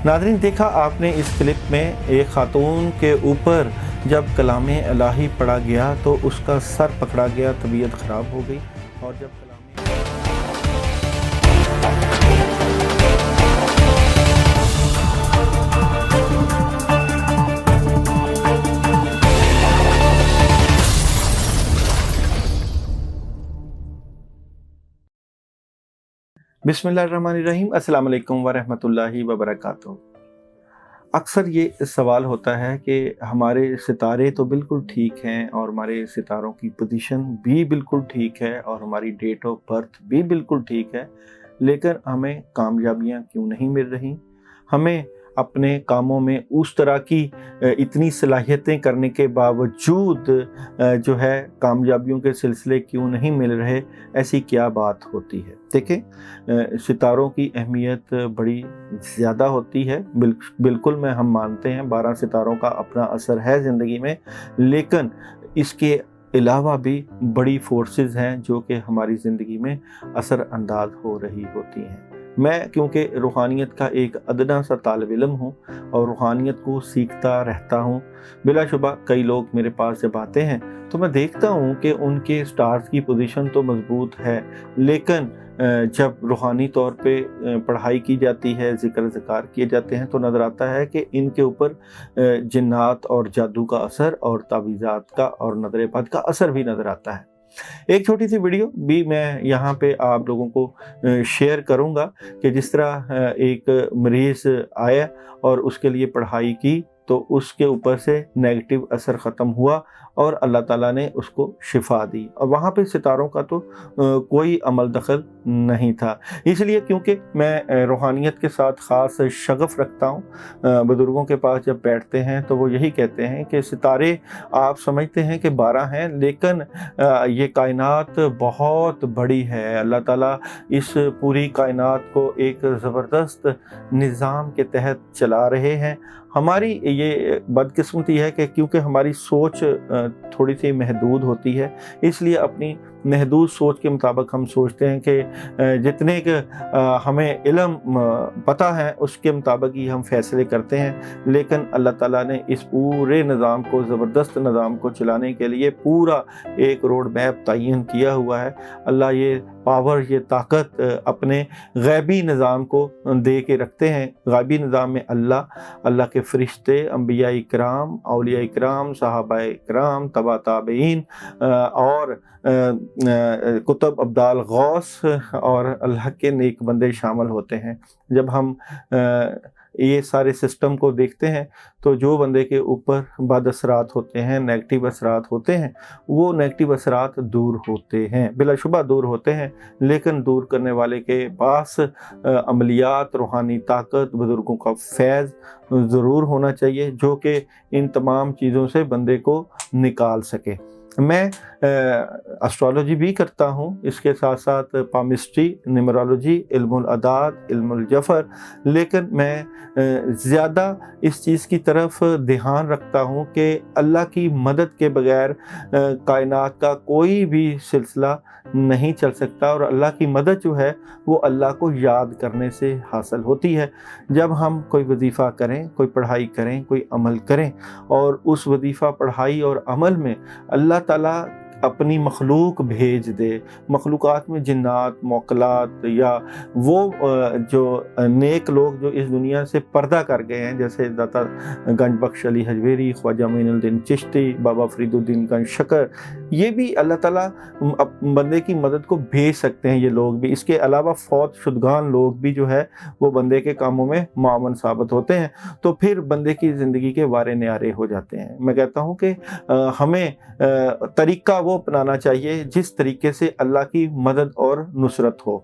नाज़रीन, देखा आपने इस क्लिप में एक खातून के ऊपर जब कलामे इलाही पढ़ा गया तो उसका सर पकड़ा गया, तबीयत ख़राब हो गई। और जब बिस्मिल्लाहिर्रहमानिर्रहीम, अस्सलाम वालेकुम वरहमतुल्लाहि वबरकातुहू। अक्सर ये सवाल होता है कि हमारे सितारे तो बिल्कुल ठीक हैं और हमारे सितारों की पोजीशन भी बिल्कुल ठीक है और हमारी डेट ऑफ बर्थ भी बिल्कुल ठीक है, लेकिन हमें कामयाबियाँ क्यों नहीं मिल रही? हमें अपने कामों में उस तरह की इतनी सलाहियतें करने के बावजूद जो है कामयाबियों के सिलसिले क्यों नहीं मिल रहे? ऐसी क्या बात होती है? देखें, सितारों की अहमियत बड़ी ज़्यादा होती है, बिल्कुल हम मानते हैं 12 सितारों का अपना असर है ज़िंदगी में, लेकिन इसके अलावा भी बड़ी फोर्सेस हैं जो कि हमारी ज़िंदगी में असर अंदाज हो रही होती हैं। मैं क्योंकि रूहानियत का एक अदना सा तालिब इल्म हूँ और रूहानियत को सीखता रहता हूँ, बिलाशुबा कई लोग मेरे पास जब आते हैं तो मैं देखता हूँ कि उनके स्टार्स की पोजीशन तो मजबूत है, लेकिन जब रूहानी तौर पे पढ़ाई की जाती है, ज़िक्र किए जाते हैं तो नज़र आता है कि इनके ऊपर जिन्नात और जादू का असर और तावीज़ात का और नज़र बद का असर भी नज़र आता है। एक छोटी सी वीडियो भी मैं यहाँ पे आप लोगों को शेयर करूँगा कि जिस तरह एक मरीज़ आया और उसके लिए पढ़ाई की तो उसके ऊपर से नेगेटिव असर ख़त्म हुआ और अल्लाह ताला ने उसको शिफा दी, और वहाँ पे सितारों का तो कोई अमल दखल नहीं था। इसलिए क्योंकि मैं रूहानियत के साथ ख़ास शगफ़ रखता हूँ, बुज़ुर्गों के पास जब बैठते हैं तो वो यही कहते हैं कि सितारे आप समझते हैं कि 12 हैं, लेकिन ये कायनात बहुत बड़ी है। अल्लाह ताला इस पूरी कायनात को एक ज़बरदस्त निज़ाम के तहत चला रहे हैं। हमारी ये बदकिस्मती है कि क्योंकि हमारी सोच थोड़ी सी महदूद होती है, इसलिए अपनी महदूद सोच के मुताबिक हम सोचते हैं कि जितने हमें इल्म पता है उसके मुताबिक ही हम फैसले करते हैं, लेकिन अल्लाह ताला ने इस पूरे निज़ाम को, ज़बरदस्त निज़ाम को चलाने के लिए पूरा एक रोड मैप तयन किया हुआ है। अल्लाह ये पावर, ये ताकत अपने गैबी निज़ाम को दे के रखते हैं। गैबी निज़ाम में अल्लाह के फ़रिश्ते, अंबिया इकराम, औलिया इकराम, सहाबा इकराम, तबा ताबईन और कुतुब अब्दाल गौस और अल्लाह के नेक बंदे शामिल होते हैं। जब हम ये सारे सिस्टम को देखते हैं तो जो बंदे के ऊपर बद असरात होते हैं, नेगेटिव असरात होते हैं, वो नेगेटिव असरात दूर होते हैं, बिलाशुबा दूर होते हैं, लेकिन दूर करने वाले के पास अमलियात, रूहानी ताकत, बुज़ुर्गों का फैज़ ज़रूर होना चाहिए जो कि इन तमाम चीज़ों से बंदे को निकाल सके। मैं एस्ट्रोलॉजी भी करता हूँ, इसके साथ साथ पामिस्ट्री, न्यूमरोलॉजी, इल्मुल अदाद, इल्मुल जफ़र, लेकिन मैं ज़्यादा इस चीज़ की तरफ ध्यान रखता हूँ कि अल्लाह की मदद के बग़ैर कायनात का कोई भी सिलसिला नहीं चल सकता, और अल्लाह की मदद जो है वो अल्लाह को याद करने से हासिल होती है। जब हम कोई वजीफ़ा करें, कोई पढ़ाई करें, कोई अमल करें और उस वजीफ़ा, पढ़ाई और अमल में अल्लाह ताला अपनी मखलूक भेज दे, मखलूक़ात में जिन्नात, मौकलात या वो जो नेक लोग जो इस दुनिया से पर्दा कर गए हैं, जैसे दाता गंज बख्श अली हजवेरी, ख्वाजा मोइनुद्दीन चिश्ती, बाबा फरीदुद्दीन गंज शकर, ये भी अल्लाह ताला बंदे की मदद को भेज सकते हैं। ये लोग भी, इसके अलावा फौत शुदगान लोग भी जो है वो बंदे के कामों में मावन साबित होते हैं, तो फिर बंदे की ज़िंदगी के वारे न्यारे हो जाते हैं। मैं कहता हूँ कि हमें तरीक़ा वो अपनाना चाहिए जिस तरीके से अल्लाह की मदद और नुसरत हो।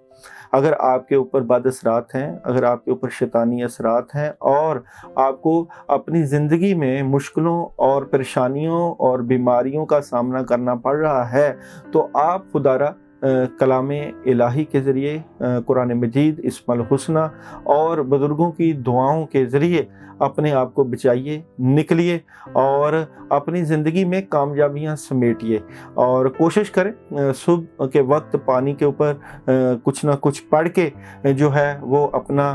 अगर आपके ऊपर बद असरात हैं, अगर आपके ऊपर शैतानी असरात हैं और आपको अपनी ज़िंदगी में मुश्किलों और परेशानियों और बीमारियों का सामना करना पड़ रहा है, तो आप खुदारा कलामे इलाही के ज़रिए, कुरान मजीद, इस्मुल हुस्ना और बुज़ुर्गों की दुआओं के ज़रिए अपने आप को बचाइए, निकलिए और अपनी ज़िंदगी में कामयाबियाँ समेटिए। और कोशिश करें सुबह के वक्त पानी के ऊपर कुछ ना कुछ पढ़ के जो है वो अपना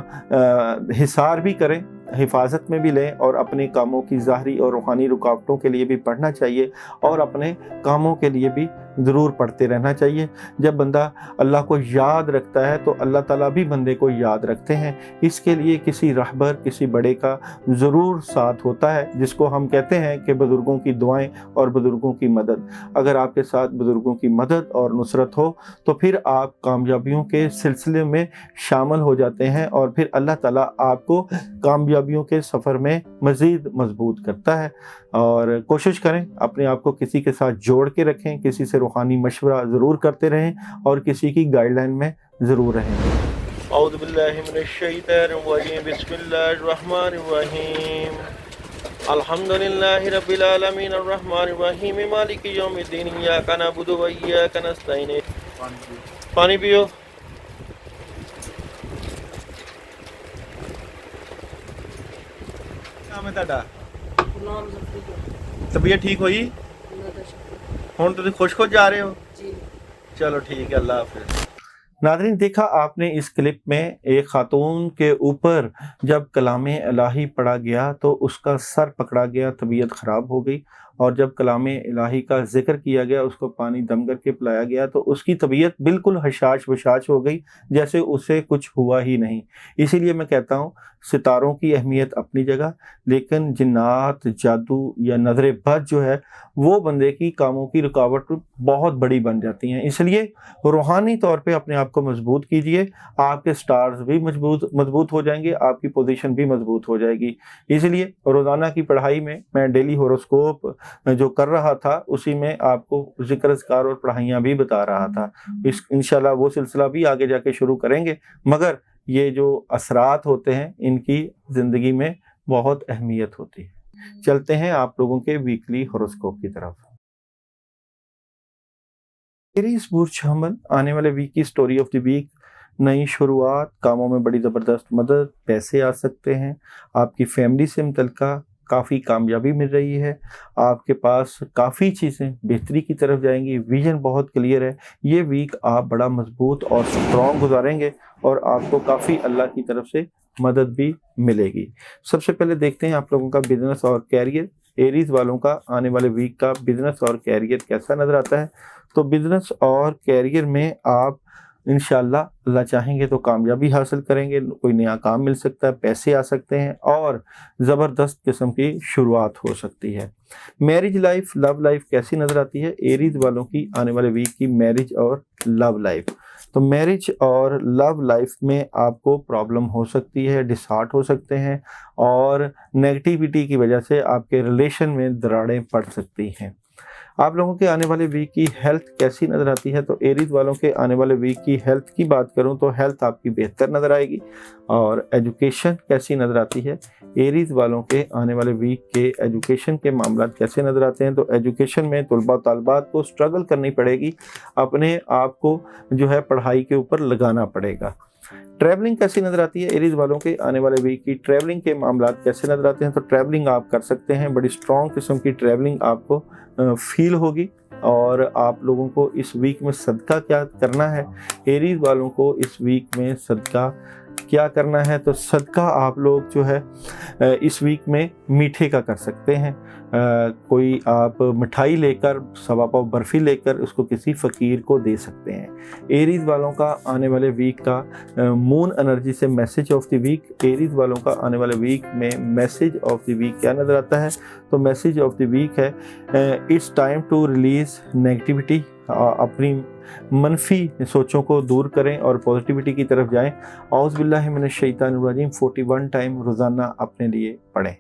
हिसार भी करें हिफाजत में भी लें और अपने कामों की ज़ाहरी और रूहानी रुकावटों के लिए भी पढ़ना चाहिए और अपने कामों के लिए भी ज़रूर पढ़ते रहना चाहिए। जब बंदा अल्लाह को याद रखता है तो अल्लाह ताला भी बंदे को याद रखते हैं। इसके लिए किसी रहबर, किसी बड़े का ज़रूर साथ होता है, जिसको हम कहते हैं कि बुज़ुर्गों की दुआएं और बुज़ुर्गों की मदद। अगर आपके साथ बुज़ुर्गों की मदद और नुसरत हो तो फिर आप कामयाबियों के सिलसिले में शामिल हो जाते हैं और फिर अल्लाह ताला आपको कामयाबियों के सफ़र में मज़ीद मजबूत करता है। और कोशिश करें अपने आप को किसी के साथ जोड़ के रखें, किसी से रूहानी मशवरा ज़रूर करते रहें और किसी की गाइडलाइन में ज़रूर रहें। औज़ु बिल्लाहि मिनश शैतानिर रजीम, बिस्मिल्लाहिर रहमानिर रहीम, अल्हम्दुलिल्लाहि रब्बिल आलमीन, अर्रहमानिर रहीम, मालिकि यौमिद्दीन, इय्याका नअबुदु व इय्याका नस्तईन। पानी पियो। नाम है ਤੁਹਾਡਾ? तबीयत ठीक हुई? हुण तुसीं खुश जा रहे हो? जी। चलो ठीक है, अल्लाह हाफिज़। नाज़रीन, देखा आपने इस क्लिप में एक खातून के ऊपर जब कलाम इलाही पढ़ा गया तो उसका सर पकड़ा गया, तबीयत ख़राब हो गई, और जब कलाम इलाही का ज़िक्र किया गया, उसको पानी दम करके पिलाया गया तो उसकी तबीयत बिल्कुल हशाश बशाश हो गई, जैसे उसे कुछ हुआ ही नहीं। इसीलिए मैं कहता हूँ सितारों की अहमियत अपनी जगह, लेकिन जिन्नात, जादू या नज़र बद जो है वो बंदे की कामों की रुकावट बहुत बड़ी बन जाती हैं। इसलिए रूहानी तौर पे अपने आप को मजबूत कीजिए, आपके स्टार्स भी मजबूत हो जाएंगे, आपकी पोजीशन भी मजबूत हो जाएगी। इसलिए रोज़ाना की पढ़ाई में मैं डेली होरोस्कोप जो कर रहा था उसी में आपको ज़िक्र अज़कार और पढ़ाइयाँ भी बता रहा था। इंशाल्लाह वो सिलसिला भी आगे जाके शुरू करेंगे, मगर ये जो असरात होते हैं इनकी ज़िंदगी में बहुत अहमियत होती है। चलते हैं आप लोगों के वीकली होरोस्कोप की तरफ। एरीज़ बुर्ज हमल, आने वाले वीक की स्टोरी ऑफ द वीक, नई शुरुआत, कामों में बड़ी ज़बरदस्त मदद, पैसे आ सकते हैं, आपकी फैमिली से मुतल्लिका काफ़ी कामयाबी मिल रही है, आपके पास काफ़ी चीज़ें बेहतरी की तरफ जाएंगी, विजन बहुत क्लियर है। ये वीक आप बड़ा मजबूत और स्ट्रॉन्ग गुजारेंगे और आपको काफ़ी अल्लाह की तरफ से मदद भी मिलेगी। सबसे पहले देखते हैं आप लोगों का बिजनेस और कैरियर। एरीज़ वालों का आने वाले वीक का बिजनेस और कैरियर कैसा नज़र आता है? तो बिजनेस और कैरियर में आप इंशाल्लाह अल्लाह चाहेंगे तो कामयाबी हासिल करेंगे, कोई नया काम मिल सकता है, पैसे आ सकते हैं और ज़बरदस्त किस्म की शुरुआत हो सकती है। मैरिज लाइफ, लव लाइफ कैसी नज़र आती है एरीज़ वालों की आने वाले वीक की मैरिज और लव लाइफ? तो मैरिज और लव लाइफ में आपको प्रॉब्लम हो सकती है, डिसहार्ट हो सकते हैं और नेगेटिविटी की वजह से आपके रिलेशन में दरारें पड़ सकती हैं। आप लोगों के आने वाले वीक की हेल्थ कैसी नज़र आती है? तो एरीज़ वालों के आने वाले वीक की हेल्थ की बात करूं तो हेल्थ आपकी बेहतर नज़र आएगी। और एजुकेशन कैसी नज़र आती है? एरीज़ वालों के आने वाले वीक के एजुकेशन के मामला कैसे नज़र आते हैं? तो एजुकेशन में तलबा तालबात को स्ट्रगल करनी पड़ेगी, अपने आप को जो है पढ़ाई के ऊपर लगाना पड़ेगा। ट्रैवलिंग कैसी नज़र आती है? एरीज़ वालों के आने वाले वीक की ट्रैवलिंग के मामला कैसे नज़र आते हैं? तो ट्रैवलिंग आप कर सकते हैं, बड़ी स्ट्रॉन्ग किस्म की ट्रैवलिंग आपको फील होगी। और आप लोगों को इस वीक में सदका क्या करना है? एरीज़ वालों को इस वीक में सदका क्या करना है? तो सदका आप लोग जो है इस वीक में मीठे का कर सकते हैं। कोई आप मिठाई लेकर, सवा पाव बर्फ़ी लेकर उसको किसी फ़कीर को दे सकते हैं। एरीज़ वालों का आने वाले वीक का मून एनर्जी से message of the week, Aries वालों का आने वाले वीक में मैसेज ऑफ द वीक क्या नज़र आता है? तो मैसेज ऑफ द वीक है it's time to release negativity. अपनी मनफी सोचों को दूर करें और पॉजिटिविटी की तरफ जाएं। औज़ु बिल्लाहि मिनश शैतानिर रजीम 41 टाइम रोज़ाना अपने लिए पढ़ें।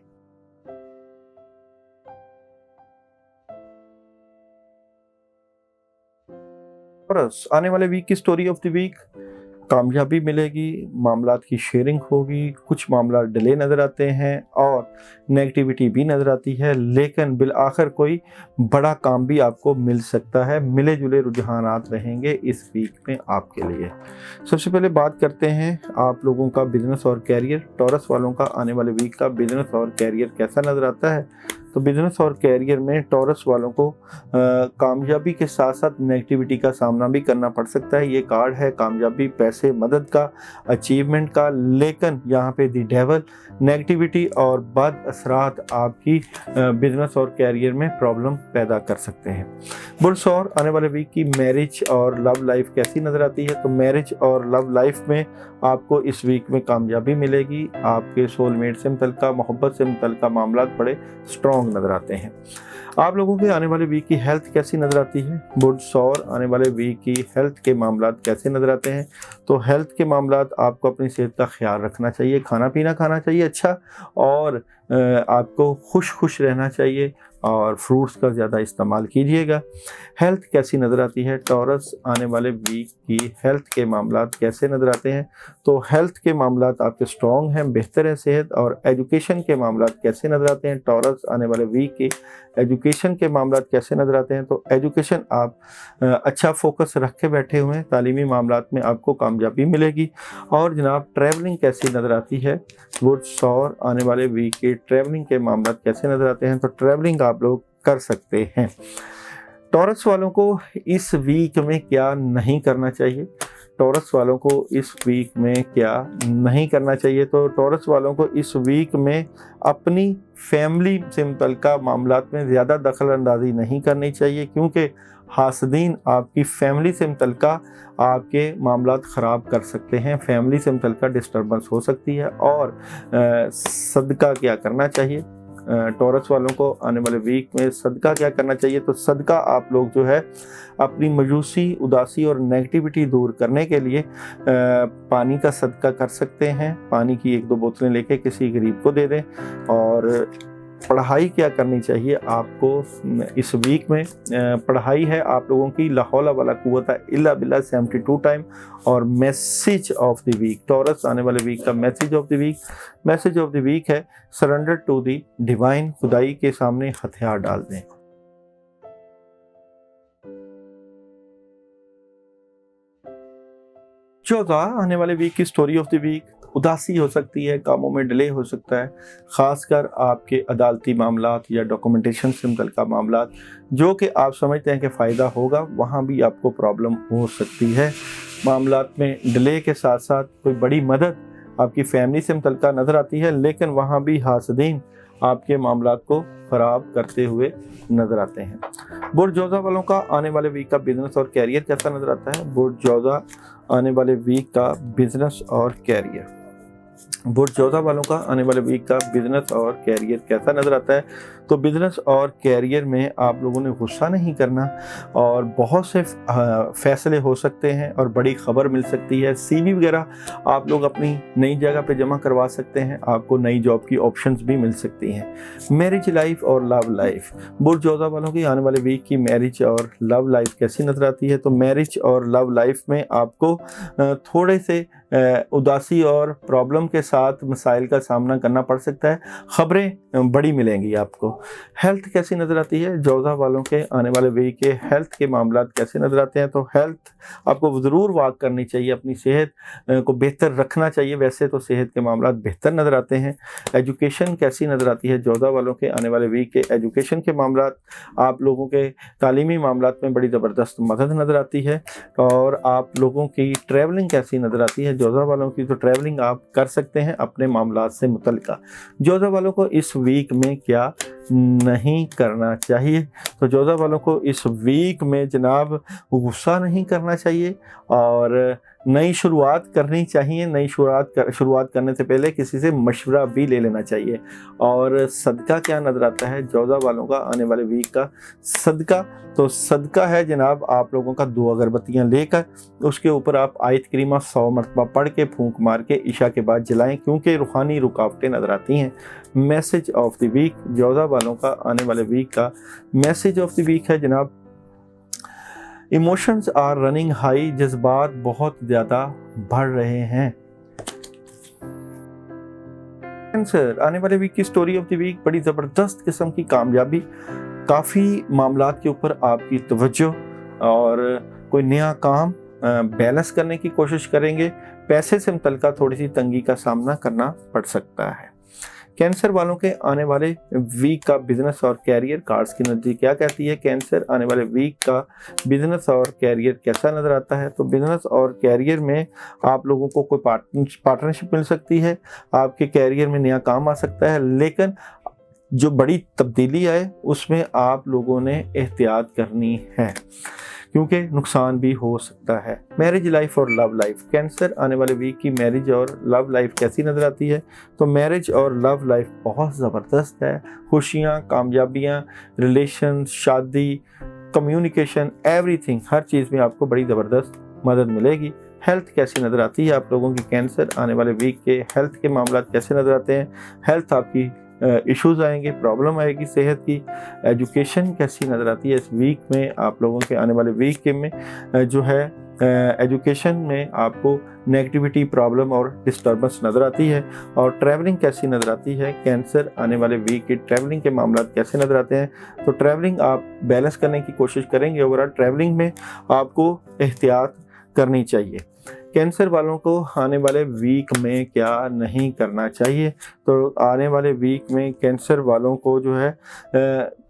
टॉरस, आने वाले वीक की स्टोरी ऑफ द वीक, कामयाबी मिलेगी, मामलात की शेयरिंग होगी, कुछ मामला डिले नज़र आते हैं और नेगेटिविटी भी नज़र आती है, लेकिन बिल आखिर कोई बड़ा काम भी आपको मिल सकता है। मिले जुले रुझानात रहेंगे इस वीक में आपके लिए। सबसे पहले बात करते हैं आप लोगों का बिजनेस और कैरियर। टॉरस वालों का आने वाले वीक का बिजनेस और कैरियर कैसा नज़र आता है? तो बिजनेस और कैरियर में टॉरस वालों को कामयाबी के साथ साथ नेगेटिविटी का सामना भी करना पड़ सकता है। ये कार्ड है कामयाबी, पैसे, मदद का, अचीवमेंट का, लेकिन यहाँ पे दी डेवल, नेगेटिविटी और बद असरात आपकी बिजनेस और कैरियर में प्रॉब्लम पैदा कर सकते हैं। बुरसौर आने वाले वीक की मैरिज और लव लाइफ कैसी नज़र आती है? तो मैरिज और लव लाइफ में आपको इस वीक में कामयाबी मिलेगी। आपके सोलमेट से मुतल्लिका, मोहब्बत से मुतल्लिका मामलात बड़े स्ट्रॉन्ग नज़र आते हैं। आप लोगों के आने वाले वीक की हेल्थ कैसी नज़र आती है? बुरसौर आने वाले वीक की हेल्थ के मामलात कैसे नज़र आते हैं? तो हेल्थ के मामलात आपको अपनी सेहत का ख्याल रखना चाहिए, खाना पीना खाना चाहिए अच्छा, और आपको खुश रहना चाहिए और फ्रूट्स का ज़्यादा इस्तेमाल कीजिएगा। हेल्थ कैसी नज़र आती है? टॉरस आने वाले वीक की हेल्थ के मामलात कैसे नज़र आते हैं? तो हेल्थ के मामलात आपके स्ट्रॉन्ग हैं, बेहतर है सेहत। और एजुकेशन के मामलात कैसे नज़र आते हैं? टॉरस आने वाले वीक की एजुकेशन के मामलात कैसे नज़र आते हैं? तो एजुकेशन आप अच्छा फोकस रख के बैठे हुए हैं, तालीमी मामलात में आपको कामयाबी मिलेगी। और जनाब ट्रैवलिंग कैसी नज़र आती है? बुरसौर आने वाले वीक की ट्रैवलिंग के मामलात कैसे नज़र आते हैं? तो ट्रैवलिंग आप लोग कर सकते हैं। टॉरस वालों को इस वीक में क्या नहीं करना चाहिए? टॉरस वालों को इस वीक में क्या नहीं करना चाहिए? तो टॉरस वालों को इस वीक में अपनी फैमिली से मुतल्लिका मामलात में ज़्यादा दखल अंदाजी नहीं करनी चाहिए, क्योंकि हासदीन आपकी फैमिली से मुतल्लिका आपके मामलात ख़राब कर सकते हैं, फैमिली से मुतल्लिका डिस्टर्बेंस हो सकती है। और सदका क्या करना चाहिए? टॉरस वालों को आने वाले वीक में सदका क्या करना चाहिए? तो सदका आप लोग जो है अपनी मायूसी, उदासी और नेगेटिविटी दूर करने के लिए पानी का सदका कर सकते हैं। पानी की 1-2 बोतलें लेके किसी गरीब को दे दें। और पढ़ाई क्या करनी चाहिए आपको इस वीक में? पढ़ाई है आप लोगों की ला हौला वला कुव्वता इल्ला बिल्लाह 72 टाइम। और message of the week, Taurus आने वाले वीक का मैसेज ऑफ द वीक है सरेंडर टू द डिवाइन, खुदाई के सामने हथियार डाल दें। चौथा आने वाले वीक की स्टोरी ऑफ द वीक, उदासी हो सकती है, कामों में डिले हो सकता है, ख़ासकर आपके अदालती मामलात या डॉक्यूमेंटेशन से मुतल्लिका मामलात, जो कि आप समझते हैं कि फ़ायदा होगा, वहाँ भी आपको प्रॉब्लम हो सकती है। मामलात में डिले के साथ साथ कोई बड़ी मदद आपकी फैमिली से मुतल्लिका नज़र आती है, लेकिन वहाँ भी हासदीन आपके मामलात को ख़राब करते हुए नज़र आते हैं। बुरजौज़ा वालों का आने वाले वीक का बिज़नेस और कैरियर कैसा नज़र आता है? बुरजौज़ा आने वाले वीक का बिज़नेस और कैरियर, बुरजौज़ा वालों का आने वाले वीक का बिज़नेस और कैरियर कैसा नज़र आता है? तो बिज़नेस और कैरियर में आप लोगों ने गुस्सा नहीं करना, और बहुत से फ़ैसले हो सकते हैं और बड़ी खबर मिल सकती है। CV वगैरह आप लोग अपनी नई जगह पे जमा करवा सकते हैं, आपको नई जॉब की ऑप्शंस भी मिल सकती हैं। मैरिज लाइफ और लव लाइफ, बुरजौज़ा वालों की आने वाले वीक की मैरिज और लव लाइफ कैसी नज़र आती है? तो मैरिज और लव लाइफ में आपको थोड़े से उदासी और प्रॉब्लम के साथ मसाइल का सामना करना पड़ सकता है, खबरें बड़ी मिलेंगी आपको। हेल्थ कैसी नज़र आती है? जौज़ा वालों के आने वाले वीक के हेल्थ के मामलात कैसे नज़र आते हैं? तो हेल्थ आपको ज़रूर वॉक करनी चाहिए, अपनी सेहत को बेहतर रखना चाहिए, वैसे तो सेहत के मामलात बेहतर नज़र आते हैं। एजुकेशन कैसी नज़र आती है? जौज़ा वालों के आने वाले वीक के एजुकेशन के मामलात, आप लोगों के तालीमी मामलात में बड़ी ज़बरदस्त मदद नज़र आती है। और आप लोगों की ट्रैवलिंग कैसी नज़र आती है? जौज़ा वालों की तो ट्रैवलिंग आप कर सकते हैं अपने मामलात से मुतल्लिका। जौज़ा वालों को इस वीक में क्या नहीं करना चाहिए? तो जौज़ा वालों को इस वीक में जनाब गुस्सा नहीं करना चाहिए और नई शुरुआत करनी चाहिए। नई शुरुआत करने से पहले किसी से मशवरा भी ले लेना चाहिए। और सदका क्या नज़र आता है? जौज़ा वालों का आने वाले वीक का सदका, तो सदका है जनाब आप लोगों का 2 अगरबत्तियाँ लेकर उसके ऊपर आप आयत करीमा 100 मरतबा पढ़ के फूंक मार के इशा के बाद जलाएं, क्योंकि रूहानी रुकावटें नज़र आती हैं। मैसेज ऑफ द वीक, जौज़ा वालों का आने वाले वीक का मैसेज ऑफ द वीक है जनाब, इमोशंस आर रनिंग हाई, जज्बात बहुत ज़्यादा बढ़ रहे हैं। आंसर आने वाले वीक की स्टोरी ऑफ द वीक, बड़ी ज़बरदस्त किस्म की कामयाबी, काफ़ी मामलात के ऊपर आपकी तवज्जो और कोई नया काम बैलेंस करने की कोशिश करेंगे। पैसे से मुतल्लिका थोड़ी सी तंगी का सामना करना पड़ सकता है। कैंसर वालों के आने वाले वीक का बिजनेस और कैरियर, कार्ड्स की एनर्जी क्या कहती है? कैंसर आने वाले वीक का बिजनेस और कैरियर कैसा नजर आता है? तो बिजनेस और कैरियर में आप लोगों को कोई पार्टनरशिप मिल सकती है, आपके कैरियर में नया काम आ सकता है, लेकिन जो बड़ी तब्दीली आए उसमें आप लोगों ने एहतियात करनी है क्योंकि नुकसान भी हो सकता है। मैरिज लाइफ और लव लाइफ, कैंसर आने वाले वीक की मैरिज और लव लाइफ कैसी नज़र आती है? तो मैरिज और लव लाइफ बहुत ज़बरदस्त है। खुशियाँ, कामयाबियाँ, रिलेशन, शादी, कम्युनिकेशन, एवरीथिंग, हर चीज़ में आपको बड़ी ज़बरदस्त मदद मिलेगी। हेल्थ कैसी नज़र आती है आप लोगों की? कैंसर आने वाले वीक के हेल्थ के मामला कैसे नज़र आते हैं? हेल्थ आपकी इश्यूज़ आएंगे, प्रॉब्लम आएगी सेहत की। एजुकेशन कैसी नज़र आती है इस वीक में आप लोगों के? आने वाले वीक के में जो है एजुकेशन में आपको नेगेटिविटी, प्रॉब्लम और डिस्टर्बेंस नज़र आती है। और ट्रैवलिंग कैसी नज़र आती है? कैंसर आने वाले वीक के ट्रैवलिंग के मामला कैसे नज़र आते हैं? तो ट्रैवलिंग आप बैलेंस करने की कोशिश करेंगे। ओवरऑल ट्रैवलिंग में आपको एहतियात करनी चाहिए। कैंसर वालों को आने वाले वीक में क्या नहीं करना चाहिए? तो आने वाले वीक में कैंसर वालों को जो है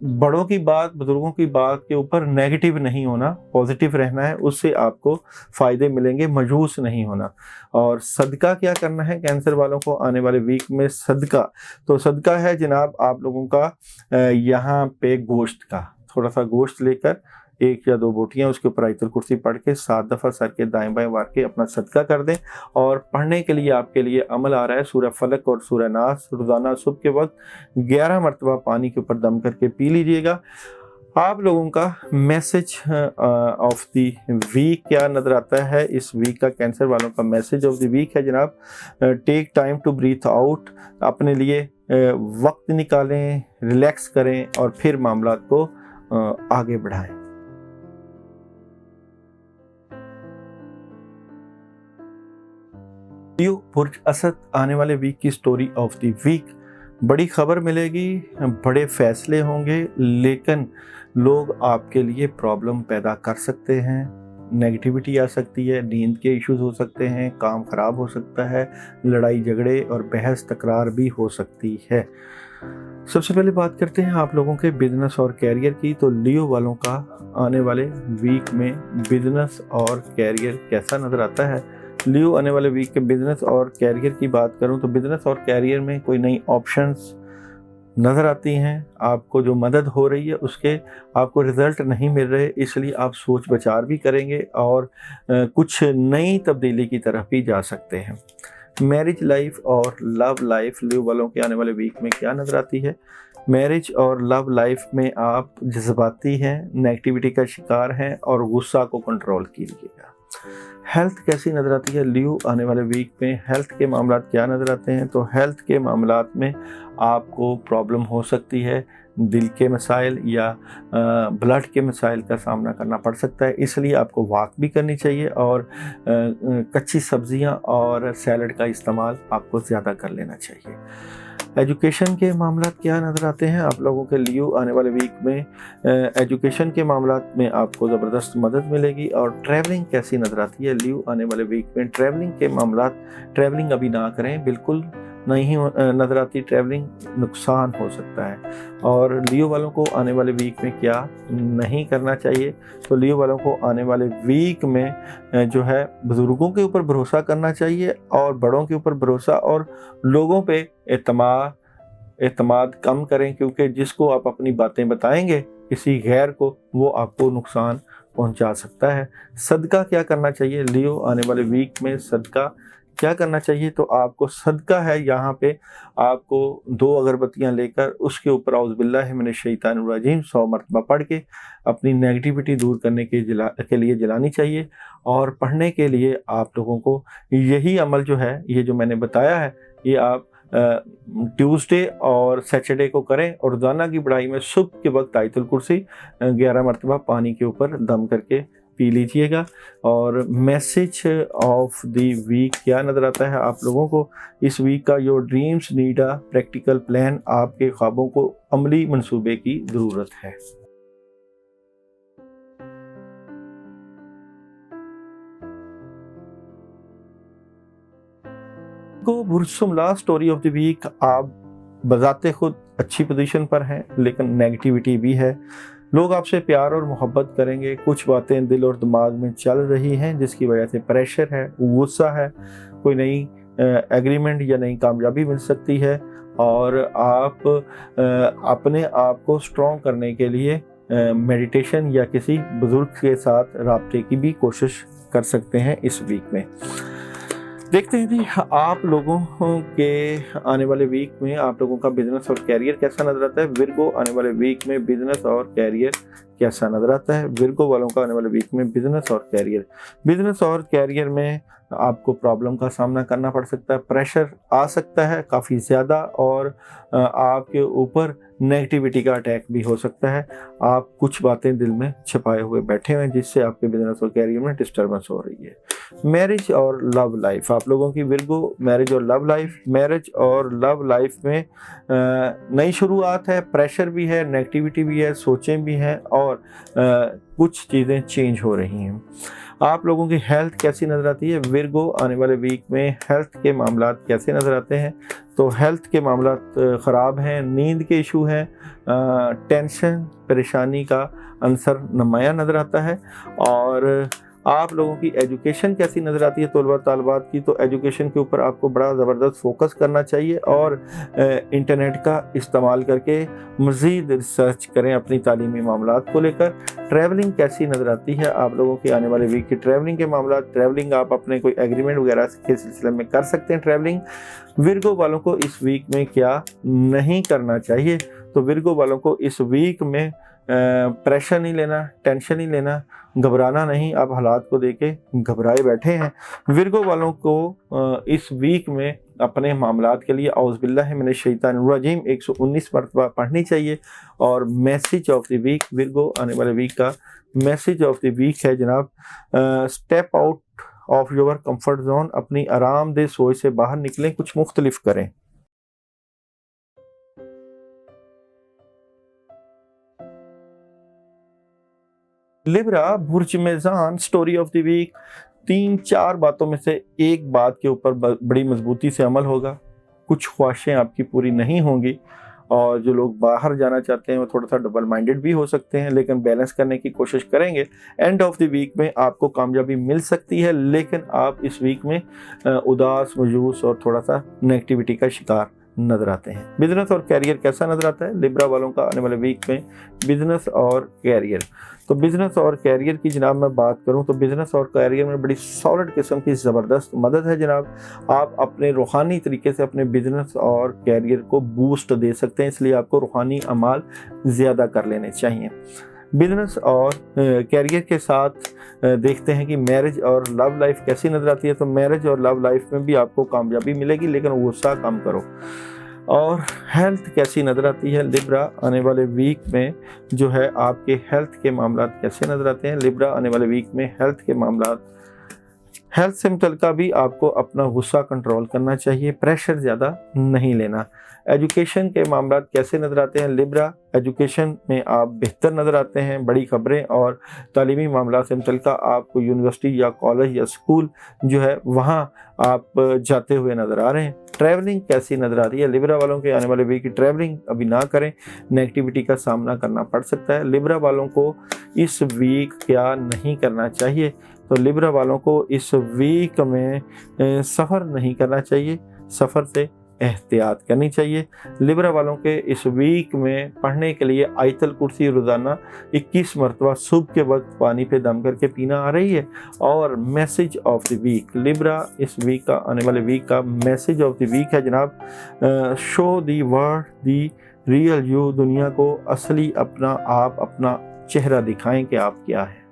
बड़ों की बात, बुजुर्गों की बात के ऊपर नेगेटिव नहीं होना, पॉजिटिव रहना है, उससे आपको फ़ायदे मिलेंगे, मायूस नहीं होना। और सदका क्या करना है कैंसर वालों को आने वाले वीक में? सदका, तो सदका है जनाब आप लोगों का यहाँ पे गोश्त का, थोड़ा सा गोश्त लेकर 1 या 2 बोटियाँ उसके ऊपर आयतुल कुर्सी पढ़ के 7 दफ़ा सर के दाएं बाएं वार के अपना सदका कर दें। और पढ़ने के लिए आपके लिए अमल आ रहा है सूरह फलक और सूरह नास, रोज़ाना सुबह के वक्त 11 मरतबा पानी के ऊपर दम करके पी लीजिएगा। आप लोगों का मैसेज ऑफ द वीक क्या नज़र आता है इस वीक का? कैंसर वालों का मैसेज ऑफ द वीक है जनाब, take time to breathe out, अपने लिए वक्त निकालें, रिलैक्स करें और फिर मामला को आगे बढ़ाएं। लियो बुर्ज असद आने वाले वीक की स्टोरी ऑफ द वीक, बड़ी खबर मिलेगी, बड़े फैसले होंगे, लेकिन लोग आपके लिए प्रॉब्लम पैदा कर सकते हैं, नेगेटिविटी आ सकती है, नींद के इश्यूज हो सकते हैं, काम ख़राब हो सकता है, लड़ाई झगड़े और बहस तकरार भी हो सकती है। सबसे पहले बात करते हैं आप लोगों के बिजनेस और कैरियर की। तो लियो वालों का आने वाले वीक में बिजनेस और कैरियर कैसा नज़र आता है? लियो आने वाले वीक के बिजनेस और कैरियर की बात करूं तो बिजनेस और कैरियर में कोई नई ऑप्शंस नज़र आती हैं, आपको जो मदद हो रही है उसके आपको रिज़ल्ट नहीं मिल रहे, इसलिए आप सोच विचार भी करेंगे और कुछ नई तब्दीली की तरफ भी जा सकते हैं। मैरिज लाइफ और लव लाइफ लियो वालों के आने वाले वीक में क्या नज़र आती है? मैरिज और लव लाइफ में आप जज्बाती हैं, नेगेटिविटी का शिकार हैं और गुस्सा को कंट्रोल कीजिएगा। हेल्थ कैसी नज़र आती है लियो आने वाले वीक में? हेल्थ के मामला क्या नज़र आते हैं? तो हेल्थ के मामला में आपको प्रॉब्लम हो सकती है, दिल के मसाइल या ब्लड के मसाइल का सामना करना पड़ सकता है, इसलिए आपको वॉक भी करनी चाहिए और कच्ची सब्जियां और सैलड का इस्तेमाल आपको ज़्यादा कर लेना चाहिए। एजुकेशन के मामला क्या नज़र आते हैं आप लोगों के लियो आने वाले वीक में? एजुकेशन के मामला में आपको ज़बरदस्त मदद मिलेगी। और ट्रैवलिंग कैसी नज़र आती है लियो आने वाले वीक में? ट्रैवलिंग के मामला, ट्रैवलिंग अभी ना करें, बिल्कुल नहीं नज़र आती, ट्रैवलिंग नुकसान हो सकता है। और लियो वालों को आने वाले वीक में क्या नहीं करना चाहिए? तो लियो वालों को आने वाले वीक में जो है बुज़ुर्गों के ऊपर भरोसा करना चाहिए और बड़ों के ऊपर भरोसा, और लोगों पे एतमाद कम करें, क्योंकि जिसको आप अपनी बातें बताएंगे किसी गैर को, वो आपको नुकसान पहुंचा सकता है। सदका क्या करना चाहिए लियो आने वाले वीक में? सदका क्या करना चाहिए? तो आपको सदका है, यहाँ पे आपको 2 अगरबत्तियाँ लेकर उसके ऊपर औज़ुबिल्लाहि मिनश्शैतानिर्रजीम 100 मरतबा पढ़ के अपनी नेगेटिविटी दूर करने के लिए जलानी चाहिए। और पढ़ने के लिए आप लोगों को यही अमल जो है, ये जो मैंने बताया है, ये आप ट्यूसडे और सैटरडे को करें। और रोज़ाना की पढ़ाई में सुबह के वक्त आयतुल कुर्सी 11 मरतबा पानी के ऊपर दम करके पी लीजिएगा। और मैसेज ऑफ द वीक क्या नज़र आता है आप लोगों को इस वीक का? Your dreams need a practical plan, आपके ख्वाबों को अमली मंसूबे की ज़रूरत है। को बुरसुम last story of the week, आप बज़ात खुद अच्छी पोजीशन पर हैं, लेकिन नेगेटिविटी भी है। लोग आपसे प्यार और मोहब्बत करेंगे, कुछ बातें दिल और दिमाग में चल रही हैं जिसकी वजह से प्रेशर है, गुस्सा है, कोई नई एग्रीमेंट या नई कामयाबी मिल सकती है, और आप अपने आप को स्ट्रॉन्ग करने के लिए मेडिटेशन या किसी बुज़ुर्ग के साथ राब्ते की भी कोशिश कर सकते हैं इस वीक में। देखते हैं जी आप लोगों के आने वाले वीक में आप लोगों का बिजनेस और कैरियर कैसा नजर आता है। विर्गो आने वाले वीक में बिजनेस और कैरियर कैसा नजर आता है। विर्गो वालों का आने वाले वीक में बिजनेस और कैरियर में आपको प्रॉब्लम का सामना करना पड़ सकता है, प्रेशर आ सकता है काफ़ी ज़्यादा, और आपके ऊपर नेगेटिविटी का अटैक भी हो सकता है। आप कुछ बातें दिल में छिपाए हुए बैठे हुए हैं जिससे आपके बिजनेस और कैरियर में डिस्टर्बेंस हो रही है। मैरिज और लव लाइफ, आप लोगों की विर्गो मैरिज और लव लाइफ में नई शुरुआत है, प्रेशर भी है, नेगेटिविटी भी है, सोचें भी हैं, और कुछ चीज़ें चेंज हो रही हैं। आप लोगों की हेल्थ कैसी नज़र आती है। विर्गो आने वाले वीक में हेल्थ के मामलात कैसे नज़र आते हैं, तो हेल्थ के मामलात ख़राब हैं, नींद के इशू हैं, टेंशन परेशानी का अंसर नुमाया नज़र आता है। और आप लोगों की एजुकेशन कैसी नज़र आती है। तलबा तालिबात की तो एजुकेशन के ऊपर आपको बड़ा ज़बरदस्त फोकस करना चाहिए, और इंटरनेट का इस्तेमाल करके मज़ीद रिसर्च करें अपनी तालीमी मामलात को लेकर। ट्रैवलिंग कैसी नज़र आती है आप लोगों की आने वाले वीक की ट्रैवलिंग के मामला। ट्रैवलिंग आप अपने कोई एग्रीमेंट वगैरह के सिलसिले में कर सकते हैं। ट्रैवलिंग विर्गो वालों को इस वीक में क्या नहीं करना चाहिए, तो विर्गो वालों को इस वीक में प्रेशर नहीं लेना, टेंशन नहीं लेना, घबराना नहीं। आप हालात को देके घबराए बैठे हैं। विर्गो वालों को इस वीक में अपने मामलात के लिए औज़ुबिल्लाहि मिनश शैतानिर रजीम 119 मरतबा पढ़नी चाहिए। और message of the week, Virgo आने वाले वीक का मैसेज ऑफ द वीक है जनाब, step out of your comfort zone, अपनी आरामदेह सोच से बाहर निकलें, कुछ मुख्तलिफ करें। लिब्रा बुर्ज मेज़ान स्टोरी ऑफ द वीक, 3-4 बातों में से एक बात के ऊपर बड़ी मजबूती से अमल होगा। कुछ ख्वाहिशें आपकी पूरी नहीं होंगी, और जो लोग बाहर जाना चाहते हैं वो थोड़ा सा डबल माइंडेड भी हो सकते हैं, लेकिन बैलेंस करने की कोशिश करेंगे। एंड ऑफ द वीक में आपको कामयाबी मिल सकती है, लेकिन आप इस वीक में उदास, मायूस और थोड़ा सा नेगेटिविटी का शिकार नजर आते हैं। बिजनेस और कैरियर कैसा नजर आता है लिब्रा वालों का आने वाले वीक में। बिजनेस और कैरियर, तो बिजनेस और कैरियर की जनाब मैं बात करूं तो बिजनेस और कैरियर में बड़ी सॉलिड किस्म की ज़बरदस्त मदद है जनाब। आप अपने रूहानी तरीके से अपने बिजनेस और कैरियर को बूस्ट दे सकते हैं, इसलिए आपको रूहानी अमाल ज़्यादा कर लेने चाहिए। बिजनेस और कैरियर के साथ देखते हैं कि मैरिज और लव लाइफ कैसी नज़र आती है। तो मैरिज और लव लाइफ में भी आपको कामयाबी मिलेगी, लेकिन गुस्सा कम करो। और हेल्थ कैसी नज़र आती है लिब्रा आने वाले वीक में, जो है आपके हेल्थ के मामलात कैसे नज़र आते हैं। लिब्रा आने वाले वीक में हेल्थ के मामलात, हेल्थ से मुतल्लिका भी आपको अपना गुस्सा कंट्रोल करना चाहिए, प्रेशर ज़्यादा नहीं लेना। एजुकेशन के मामलात कैसे नज़र आते हैं लिब्रा, एजुकेशन में आप बेहतर नज़र आते हैं। बड़ी खबरें और तालीमी मामला से मुतल्लिका आपको यूनिवर्सिटी या कॉलेज या स्कूल जो है वहाँ आप जाते हुए नज़र आ रहे हैं। ट्रैवलिंग कैसी नज़र आ रही है लिब्रा वालों के आने वाले वीक की। ट्रैवलिंग अभी ना करें, नेगेटिविटी का सामना करना पड़ सकता है। लिब्रा वालों को इस वीक क्या नहीं करना चाहिए, तो लिब्रा वालों को इस वीक में सफ़र नहीं करना चाहिए, सफ़र से एहतियात करनी चाहिए। लिब्रा वालों के इस वीक में पढ़ने के लिए आयतल कुर्सी रोज़ाना 21 मरतबा सुबह के वक्त पानी पे दम करके पीना आ रही है। और message of the week Libra इस वीक का आने वाले वीक का मैसेज ऑफ द वीक है जनाब, show the world the real you, दुनिया को असली अपना आप, अपना चेहरा दिखाएं कि आप क्या है।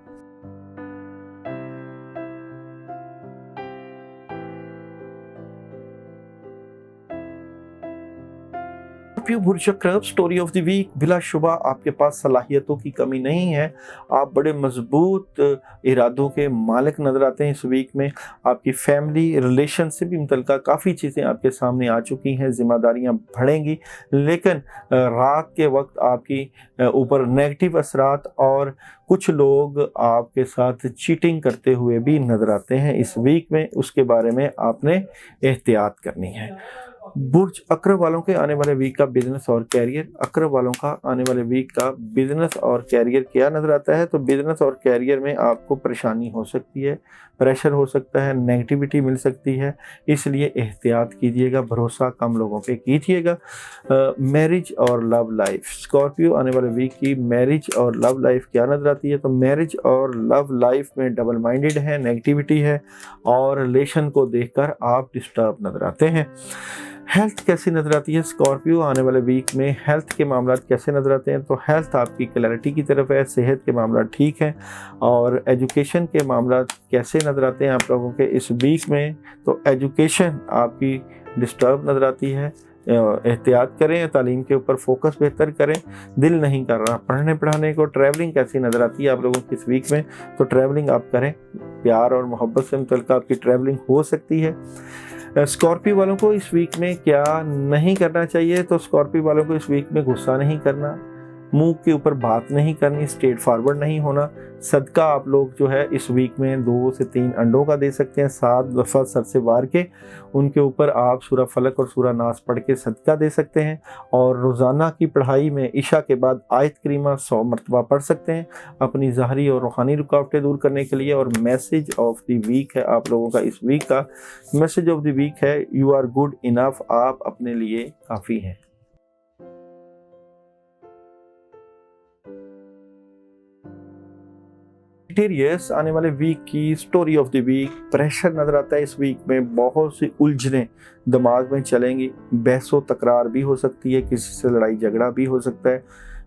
स्टोरी ऑफ द वीक, बिलाशुबा आपके पास सलाहियतों की कमी नहीं है। आप बड़े मजबूत इरादों के मालिक नज़र आते हैं इस वीक में। आपकी फैमिली रिलेशन से भी मुतल्लिका काफ़ी चीज़ें आपके सामने आ चुकी हैं, जिम्मेदारियां बढ़ेंगी, लेकिन रात के वक्त आपकी ऊपर नेगेटिव असरात और कुछ लोग आपके साथ चीटिंग करते हुए भी नज़र आते हैं इस वीक में। उसके बारे में आपने एहतियात करनी है। बुर्ज अक्रब वालों के आने वाले वीक का बिजनेस और कैरियर। अक्रब वालों का आने वाले वीक का बिजनेस और कैरियर क्या नजर आता है? तो बिजनेस और कैरियर में आपको परेशानी हो सकती है, प्रेशर हो सकता है, नेगेटिविटी मिल सकती है, इसलिए एहतियात कीजिएगा, भरोसा कम लोगों पे कीजिएगा। मैरिज और लव लाइफ, स्कॉर्पियो आने वाले वीक की मैरिज और लव लाइफ क्या नजर आती है? तो मैरिज और लव लाइफ में डबल माइंडेड है, नेगेटिविटी है और रिलेशन को देखकर आप डिस्टर्ब नजर आते हैं। हेल्थ कैसी नजर आती है? स्कॉर्पियो आने वाले वीक में हेल्थ के मामला कैसे नजर आते हैं? तो हेल्थ आपकी क्लैरिटी की तरफ है, सेहत के मामला ठीक है। और एजुकेशन के मामला कैसे नजर आते हैं आप लोगों के इस वीक में? तो एजुकेशन आपकी डिस्टर्ब नजर आती है, एहतियात करें, तालीम के ऊपर फोकस बेहतर करें, दिल नहीं कर रहा पढ़ने पढ़ाने को। ट्रैवलिंग कैसी नज़र आती है आप लोगों की इस वीक में? तो ट्रैवलिंग आप करें, प्यार और मोहब्बत से मुतल्लिक़ आपकी ट्रैवलिंग हो सकती है। स्कॉर्पियो वालों को इस वीक में क्या नहीं करना चाहिए? तो स्कॉर्पियो वालों को इस वीक में गुस्सा नहीं करना, मुंह के ऊपर बात नहीं करनी, स्ट्रेट फॉरवर्ड नहीं होना। सदका आप लोग जो है इस वीक में 2 से 3 अंडों का दे सकते हैं, 7 दफ़ा सर से वार के उनके ऊपर आप सूरह फलक और सूरह नास पढ़ के सदका दे सकते हैं। और रोज़ाना की पढ़ाई में इशा के बाद आयत करीमा 100 मरतबा पढ़ सकते हैं अपनी ज़ाहरी और रूहानी रुकावटें दूर करने के लिए। और मैसेज ऑफ द वीक है आप लोगों का इस वीक का मैसेज ऑफ द वीक है, यू आर गुड इनफ, आप अपने लिए काफ़ी हैं। सेजिटेरियस आने वाले वीक की story of the week, pressure नजर आता है इस वीक में, बहुत सी उलझनें दिमाग में चलेंगी, बहसो तकरार भी हो सकती है, किसी से लड़ाई झगड़ा भी हो सकता है,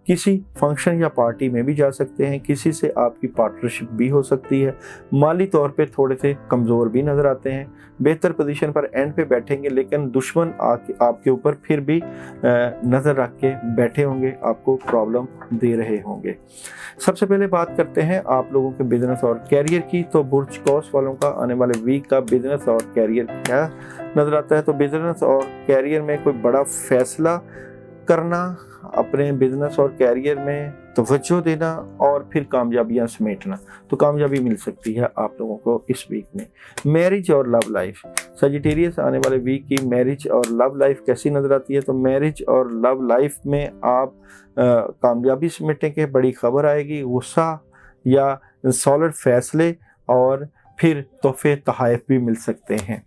किसी फंक्शन या पार्टी में भी जा सकते हैं, किसी से आपकी पार्टनरशिप भी हो सकती है। माली तौर पे थोड़े से कमज़ोर भी नज़र आते हैं, बेहतर पोजीशन पर एंड पे बैठेंगे, लेकिन दुश्मन आपके ऊपर फिर भी नज़र रख के बैठे होंगे, आपको प्रॉब्लम दे रहे होंगे। सबसे पहले बात करते हैं आप लोगों के बिजनेस और कैरियर की। तो बुर्ज कौस वालों का आने वाले वीक का बिजनेस और कैरियर क्या नज़र आता है? तो बिजनेस और कैरियर में कोई बड़ा फैसला करना, अपने बिजनेस और कैरियर में तवज्जो देना और फिर कामयाबियां समेटना, तो कामयाबी मिल सकती है आप लोगों को इस वीक में। मैरिज और लव लाइफ, सजिटेरियस आने वाले वीक की मैरिज और लव लाइफ कैसी नजर आती है? तो मैरिज और लव लाइफ में आप कामयाबी समेटेंगे, बड़ी खबर आएगी, गुस्सा या सॉलिड फैसले और फिर तोहफे तोहफ़ भी मिल सकते हैं।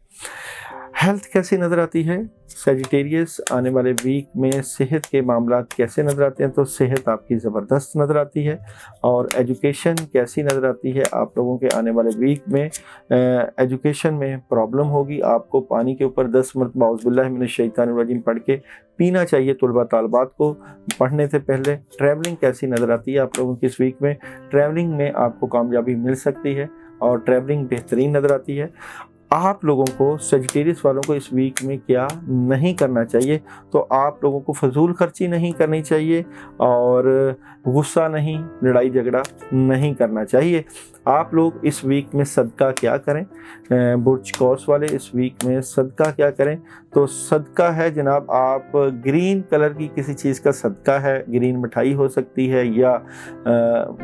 हेल्थ कैसी नज़र आती है? सजिटेरियस आने वाले वीक में सेहत के मामला कैसे नज़र आते हैं? तो सेहत आपकी ज़बरदस्त नज़र आती है। और एजुकेशन कैसी नज़र आती है आप लोगों के आने वाले वीक में? एजुकेशन में प्रॉब्लम होगी, आपको पानी के ऊपर 10 मरतबा औज़ुबिल्लाहि मिनश्शैतानिर्रजीम पढ़ के पीना चाहिए तुलबा तालबात को पढ़ने से पहले। ट्रैवलिंग कैसी नज़र आती है आप लोगों की इस वीक में? ट्रैवलिंग में आपको कामयाबी मिल सकती है और ट्रैवलिंग बेहतरीन नज़र आती है। आप लोगों को सजिटेरियस वालों को इस वीक में क्या नहीं करना चाहिए? तो आप लोगों को फजूल खर्ची नहीं करनी चाहिए और गुस्सा नहीं, लड़ाई झगड़ा नहीं करना चाहिए। आप लोग इस वीक में सदका क्या करें? बुर्ज कौस वाले इस वीक में सदका क्या करें? तो सदका है जनाब, आप ग्रीन कलर की किसी चीज़ का सदका है, ग्रीन मिठाई हो सकती है या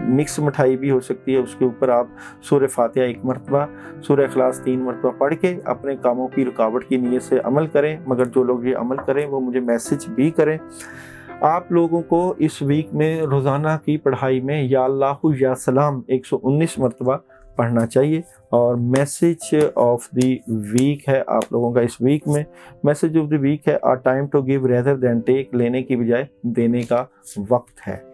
मिक्स मिठाई भी हो सकती है, उसके ऊपर आप सूरह फातिहा 1 मरतबा, सूरह इखलास 3 मरतबा पढ़ के अपने कामों की रुकावट की नीयत से अमल करें। मगर जो लोग ये अमल करें वो मुझे मैसेज भी करें। आप लोगों को इस वीक में रोज़ाना की पढ़ाई में या अल्लाहु या सलाम 119 मरतबा पढ़ना चाहिए। और मैसेज ऑफ द वीक है आप लोगों का इस वीक में, मैसेज ऑफ द वीक है, a time to give rather than take, लेने की बजाय देने का वक्त है।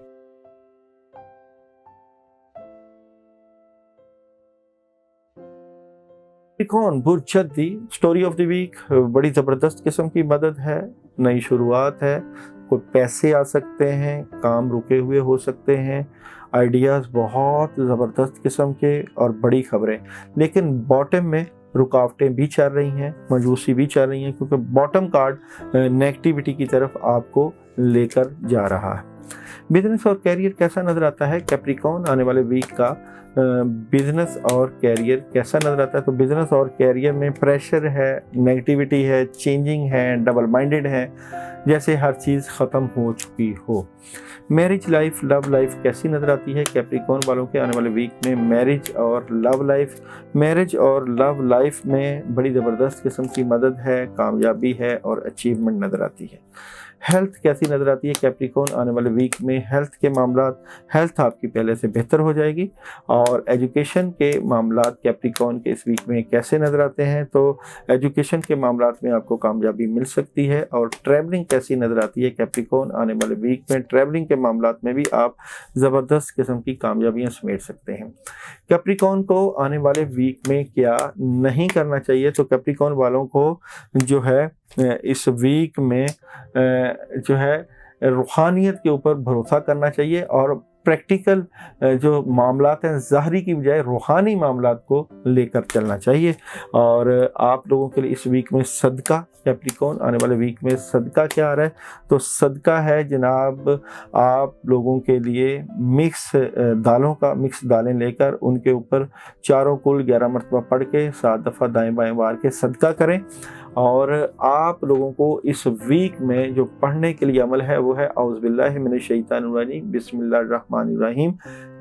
कौन बुर्जदी स्टोरी ऑफ द वीक, बड़ी ज़बरदस्त किस्म की मदद है, नई शुरुआत है, कोई पैसे आ सकते हैं, काम रुके हुए हो सकते हैं, आइडियाज़ बहुत ज़बरदस्त किस्म के और बड़ी खबरें। लेकिन बॉटम में रुकावटें भी चल रही हैं, मायूसी भी चल रही हैं, क्योंकि बॉटम कार्ड नेगेटिविटी की तरफ आपको लेकर जा रहा है। बिजनेस और कैरियर कैसा नजर आता है कैप्रिकॉर्न आने वाले वीक का? बिजनेस और कैरियर कैसा नजर आता है? तो बिजनेस और कैरियर में प्रेशर है, नेगेटिविटी है, चेंजिंग है, डबल माइंडेड है, जैसे हर चीज़ ख़त्म हो चुकी हो। मैरिज लाइफ, लव लाइफ कैसी नज़र आती है कैप्रिकॉर्न वालों के आने वाले वीक में? मैरिज और लव लाइफ में बड़ी ज़बरदस्त किस्म की मदद है, कामयाबी है और अचीवमेंट नज़र आती है। हेल्थ कैसी नज़र आती है कैप्रिकॉर्न आने वाले वीक में? हेल्थ के मामलात, हेल्थ आपकी पहले से बेहतर हो जाएगी। और एजुकेशन के मामलात कैप्रिकॉर्न के इस वीक में कैसे नज़र आते हैं? तो एजुकेशन के मामलात में आपको कामयाबी मिल सकती है। और ट्रैवलिंग कैसी नज़र आती है कैप्रिकॉर्न आने वाले वीक में? ट्रैवलिंग के मामलात में भी आप ज़बरदस्त किस्म की कामयाबियाँ समेट सकते हैं। कैप्रिकॉर्न को आने वाले वीक में क्या नहीं करना चाहिए? तो कैप्रिकॉर्न वालों को जो है इस वीक में जो है रूहानियत के ऊपर भरोसा करना चाहिए और प्रैक्टिकल जो मामलात हैं ज़ाहरी की बजाय रूहानी मामलात को लेकर चलना चाहिए। और आप लोगों के लिए इस वीक में सदका, कैप्रिकॉर्न आने वाले वीक में सदका क्या आ रहा है? तो सदका है जनाब आप लोगों के लिए मिक्स दालें लेकर उनके ऊपर चारों कुल 11 मरतबा पढ़ के 7 दफ़ा दाएं बाएं वार के सदका करें। और आप लोगों को इस वीक में जो पढ़ने के लिए अमल है वो है औज़ु बिल्लाहि मिनश शैतानिर रजीम बिस्मिल्लाहिर रहमानिर रहीम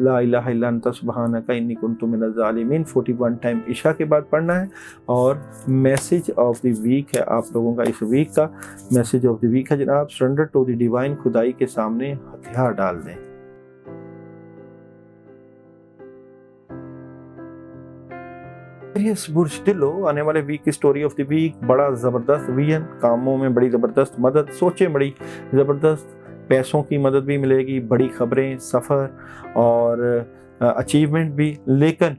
ला इलाहा इल्ला अंता सुब्हानका इन्नी कुन्तु मिनज़ ज़ालिमीन 41 टाइम इशा के बाद पढ़ना है। और मैसेज ऑफ द वीक है आप लोगों का, इस वीक का मैसेज ऑफ द वीक है जनाब सरेंडर टू द डिवाइन, खुदाई के सामने हथियार डाल दें। बुर्ज दिलो आने वाले वीक की स्टोरी ऑफ द वीक, बड़ा ज़बरदस्त विजन, कामों में बड़ी ज़बरदस्त मदद, सोचें बड़ी ज़बरदस्त, पैसों की मदद भी मिलेगी, बड़ी खबरें, सफ़र और अचीवमेंट भी। लेकिन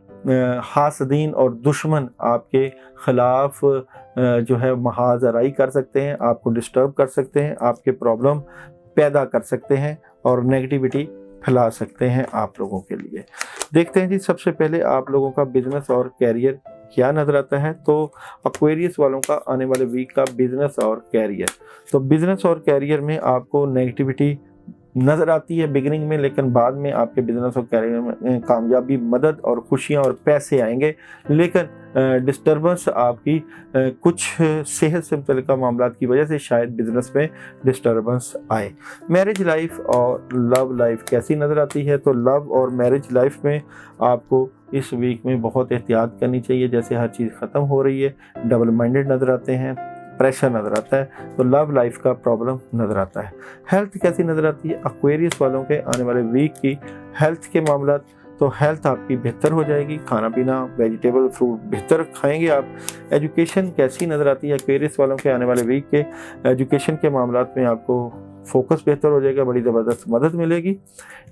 हासदीन और दुश्मन आपके ख़िलाफ़ जो है महाज आराई कर सकते हैं, आपको डिस्टर्ब कर सकते हैं, आपके प्रॉब्लम पैदा कर सकते हैं और नेगेटिविटी फैला सकते हैं आप लोगों के लिए। देखते हैं जी सबसे पहले आप लोगों का बिजनेस और कैरियर क्या नज़र आता है। तो एक्वेरियस वालों का आने वाले वीक का बिजनेस और कैरियर, तो बिजनेस और कैरियर में आपको नेगेटिविटी नज़र आती है बिगिनिंग में, लेकिन बाद में आपके बिजनेस और कैरियर में कामयाबी, मदद और खुशियाँ और पैसे आएंगे। लेकिन डिस्टर्बेंस आपकी कुछ सेहत से मुतल्लिक़ मामलात की वजह से शायद बिजनेस में डिस्टर्बेंस आए। मैरिज लाइफ और लव लाइफ कैसी नज़र आती है? तो लव और मैरिज लाइफ में आपको इस वीक में बहुत एहतियात करनी चाहिए, जैसे हर चीज़ ख़त्म हो रही है, डबल माइंडेड नज़र आते हैं, प्रेशर नज़र आता है, तो लव लाइफ का प्रॉब्लम नज़र आता है। हेल्थ कैसी नज़र आती है एक्वेरियस वालों के आने वाले वीक की? हेल्थ के मामलात, तो हेल्थ आपकी बेहतर हो जाएगी, खाना पीना, वेजिटेबल फ्रूट बेहतर खाएंगे आप। एजुकेशन कैसी नज़र आती है एक्वेरियस वालों के आने वाले वीक के? एजुकेशन के मामलात में आपको फोकस बेहतर हो जाएगा, बड़ी ज़बरदस्त मदद मिलेगी।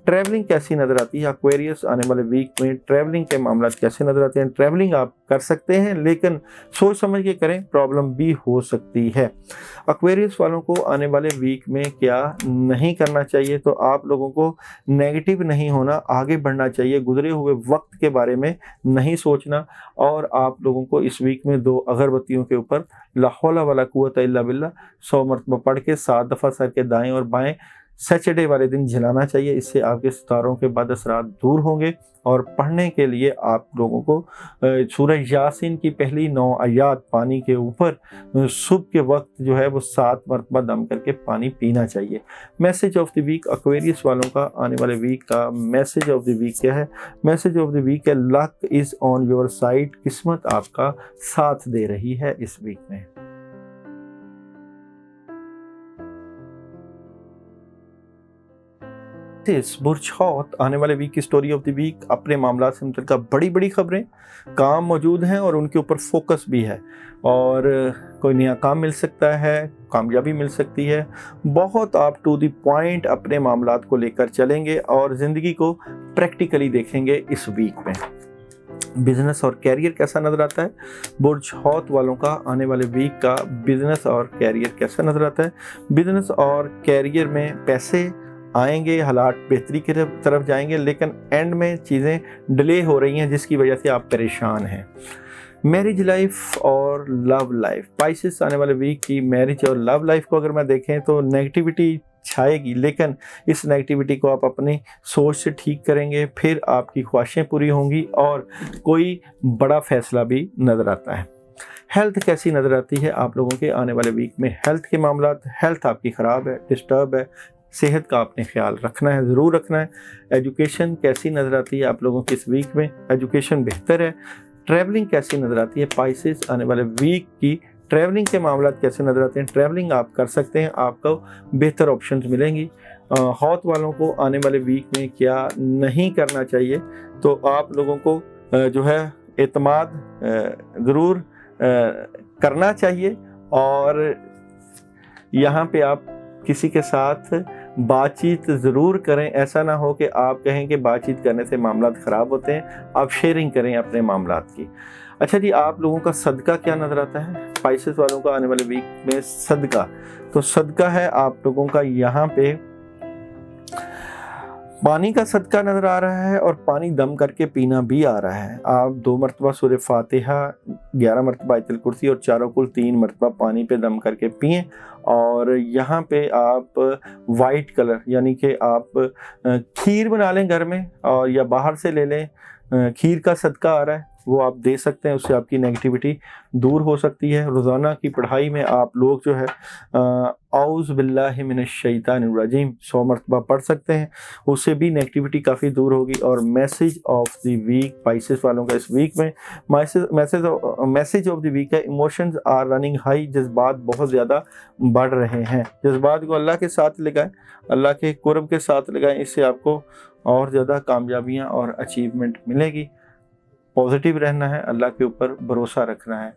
ट्रैवलिंग कैसी नज़र आती है एक्वेरियस आने वाले वीक में? ट्रैवलिंग के मामलात कैसे नज़र आते हैं? ट्रैवलिंग आप कर सकते हैं लेकिन सोच समझ के करें, प्रॉब्लम भी हो सकती है। एक्वेरियस वालों को आने वाले वीक में क्या नहीं करना चाहिए? तो आप लोगों को नेगेटिव नहीं होना, आगे बढ़ना चाहिए, गुजरे हुए वक्त के बारे में नहीं सोचना। और आप लोगों को इस वीक में 2 अगरबत्तियों के ऊपर ला हौला वला कुव्वता इल्ला बिल्लाह 100 मरतबा पढ़ के 7 दफ़ा सर के दाएं और बाएं सैटरडे वाले दिन जलाना चाहिए। इससे आपके सितारों के बाद असरात दूर होंगे। और पढ़ने के लिए आप लोगों को सूरह यासीन की पहली 9 आयात पानी के ऊपर सुबह के वक्त जो है वो 7 मरतबा दम करके पानी पीना चाहिए। Message of the week Aquarius वालों का आने वाले वीक का मैसेज ऑफ द वीक क्या है? मैसेज ऑफ द वीक है luck is on your side, किस्मत आपका साथ दे रही है इस वीक में। बुर्ज हौत आने वाले वीक की स्टोरी ऑफ द वीक, अपने मामला से मुतल्लिक़ बड़ी बड़ी खबरें, काम मौजूद हैं और उनके ऊपर फोकस भी है। और कोई नया काम मिल सकता है, कामयाबी मिल सकती है। बहुत आप टू द पॉइंट अपने मामलात को लेकर चलेंगे और ज़िंदगी को प्रैक्टिकली देखेंगे इस वीक में। बिजनेस और कैरियर कैसा नज़र आता है? बुर्ज हौत वालों का आने वाले वीक का बिजनेस और कैरियर कैसा नज़र आता है? बिजनेस और कैरियर में पैसे आएंगे, हालात बेहतरी की तरफ जाएंगे, लेकिन एंड में चीज़ें डिले हो रही हैं जिसकी वजह से आप परेशान हैं। मैरिज लाइफ और लव लाइफ, पाइसेस आने वाले वीक की मैरिज और लव लाइफ को अगर मैं देखें तो नेगेटिविटी छाएगी, लेकिन इस नेगेटिविटी को आप अपनी सोच से ठीक करेंगे, फिर आपकी ख्वाहिशें पूरी होंगी और कोई बड़ा फैसला भी नज़र आता है। हेल्थ कैसी नज़र आती है आप लोगों के आने वाले वीक में? हेल्थ के मामला, हेल्थ आपकी ख़राब है, डिस्टर्ब है, सेहत का आपने ख्याल रखना है, ज़रूर रखना है। एजुकेशन कैसी नज़र आती है आप लोगों की इस वीक में? एजुकेशन बेहतर है। ट्रैवलिंग कैसी नज़र आती है? पाइसेस आने वाले वीक की ट्रैवलिंग के मामला कैसे नज़र आते हैं? ट्रैवलिंग आप कर सकते हैं, आपको बेहतर ऑप्शंस मिलेंगी। हौत वालों को आने वाले वीक में क्या नहीं करना चाहिए, तो आप लोगों को जो है एतमाद ज़रूर करना चाहिए, और यहाँ पे आप किसी के साथ बातचीत ज़रूर करें। ऐसा ना हो कि आप कहें कि बातचीत करने से मामलात ख़राब होते हैं, आप शेयरिंग करें अपने मामलात की। अच्छा जी, आप लोगों का सदका क्या नज़र आता है? स्पाइसेस वालों का आने वाले वीक में सदका, तो सदका है आप लोगों का यहाँ पे पानी का सदका नज़र आ रहा है, और पानी दम करके पीना भी आ रहा है। आप 2 मरतबा सूरह फातिहा, 11 मरतबा आयतुल कुर्सी और चारों कुल 3 मरतबा पानी पे दम करके पिएं। और यहाँ पे आप वाइट कलर यानी कि आप खीर बना लें घर में, और या बाहर से ले लें, खीर का सदका आ रहा है वो आप दे सकते हैं, उससे आपकी नेगेटिविटी दूर हो सकती है। रोज़ाना की पढ़ाई में आप लोग जो है औज़ु बिल्लाहि मिनश शैतानिर रजीम 100 मरतबा पढ़ सकते हैं, उससे भी नेगेटिविटी काफ़ी दूर होगी। और message of the week Pisces वालों का इस वीक में मैसेज ऑफ द वीक है, इमोशंस आर रनिंग हाई, जज्बात बहुत ज़्यादा बढ़ रहे हैं। जज्बात को अल्लाह के साथ लगाएं, अल्लाह के कुर्ब के साथ लगाएं, इससे आपको और ज़्यादा कामयाबियाँ और अचीवमेंट मिलेगी। पॉजिटिव रहना है, अल्लाह के ऊपर भरोसा रखना है।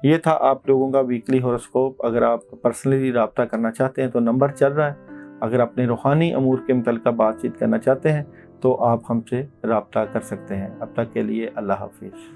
ये था आप लोगों का वीकली हॉरोस्कोप। अगर आप पर्सनली रब्ता करना चाहते हैं तो नंबर चल रहा है। अगर अपने रूहानी अमूर के मुतल्लिक़ बातचीत करना चाहते हैं तो आप हमसे रब्ता कर सकते हैं। अब तक के लिए अल्लाह हाफिज़।